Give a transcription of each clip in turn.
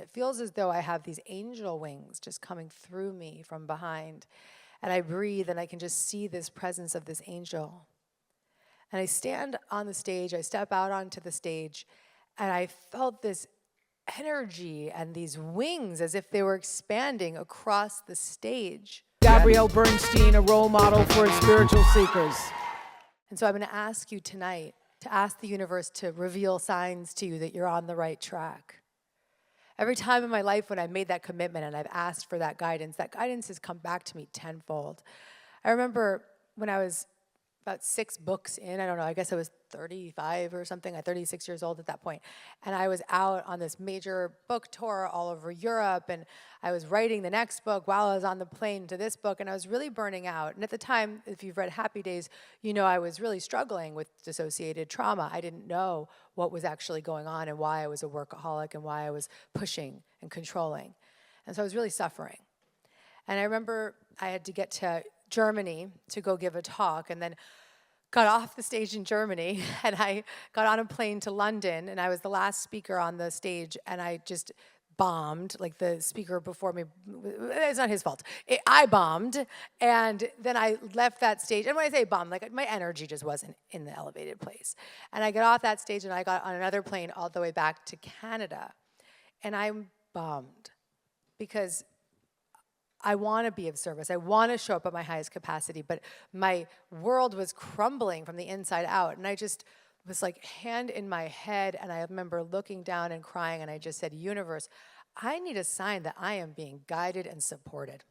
It feels as though I have these angel wings just coming through me from behind. And I breathe and I can just see this presence of this angel. And I stand on the stage, I step out onto the stage, and I felt this energy and these wings as if they were expanding across the stage. Gabrielle Bernstein, a role model for spiritual seekers. And so I'm going to ask you tonight to ask the universe to reveal signs to you that you're on the right track. Every time in my life when I've made that commitment and I've asked for that guidance has come back to me tenfold. I remember when I was about 6 books in, I don't know, I guess I was 35 or something, I'm 36 years old at that point. And I was out on this major book tour all over Europe, and I was writing the next book while I was on the plane to this book, and I was really burning out. And at the time, if you've read Happy Days, you know I was really struggling with dissociated trauma. I didn't know what was actually going on and why I was a workaholic and why I was pushing and controlling. And so I was really suffering. And I remember I had to get to Germany to go give a talk, and then got off the stage in Germany, and I got on a plane to London, and I was the last speaker on the stage, and I just bombed, like the speaker before me. It's not his fault. I bombed, and then I left that stage. And when I say bombed, like my energy just wasn't in the elevated place. And I got off that stage, and I got on another plane all the way back to Canada, and I'm bummed because I want to be of service. I want to show up at my highest capacity, but my world was crumbling from the inside out. And I just was like hand in my head, and I remember looking down and crying, and I just said, universe, I need a sign that I am being guided and supported.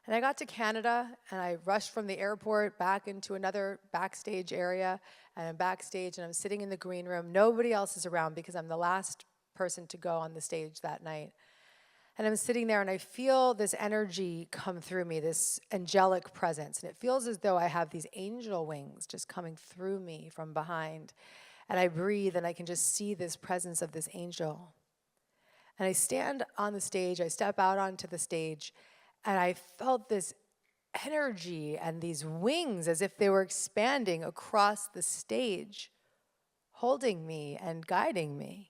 And I got to Canada, and I rushed from the airport back into another backstage area, and I'm backstage, and I'm sitting in the green room. Nobody else is around because I'm the last person to go on the stage that night. And I'm sitting there, and I feel this energy come through me, this angelic presence. And it feels as though I have these angel wings just coming through me from behind. And I breathe, and I can just see this presence of this angel. And I stand on the stage, I step out onto the stage, and I felt this energy and these wings as if they were expanding across the stage, holding me and guiding me.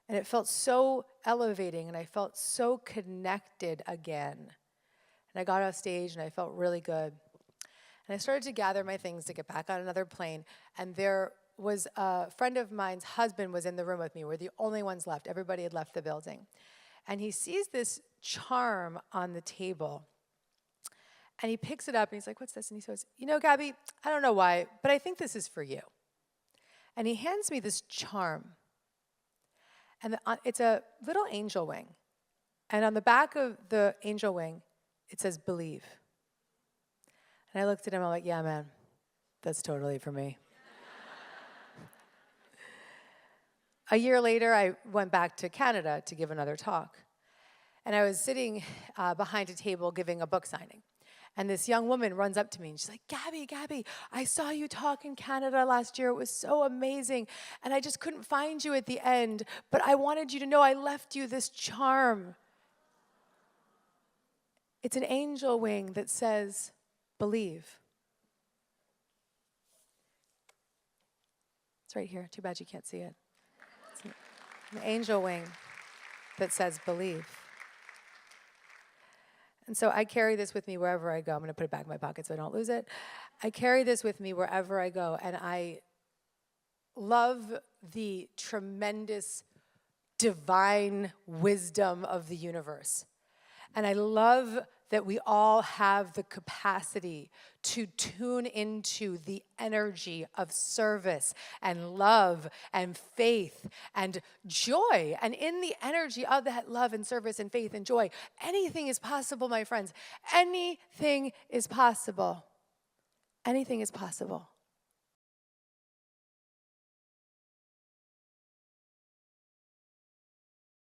And it felt so elevating, and I felt so connected again. And I got off stage, and I felt really good. And I started to gather my things to get back on another plane, and there was a friend of mine's husband was in the room with me. We're the only ones left. Everybody had left the building. And he sees this charm on the table, and he picks it up, and he's like, what's this? And he says, you know, Gabby, I don't know why, but I think this is for you. And he hands me this charm. And it's a little angel wing. And on the back of the angel wing, it says, believe. And I looked at him, I'm like, yeah, man, that's totally for me. A year later, I went back to Canada to give another talk. And I was sitting behind a table giving a book signing. And this young woman runs up to me, and she's like, Gabby, I saw you talk in Canada last year. It was so amazing. And I just couldn't find you at the end, but I wanted you to know I left you this charm. It's an angel wing that says, believe. It's right here. Too bad you can't see it. It's an angel wing that says, believe. And so I carry this with me wherever I go. I'm going to put it back in my pocket so I don't lose it. I carry this with me wherever I go, and I love the tremendous divine wisdom of the universe. And I love that we all have the capacity to tune into the energy of service and love and faith and joy. And in the energy of that love and service and faith and joy, anything is possible, my friends. Anything is possible. Anything is possible.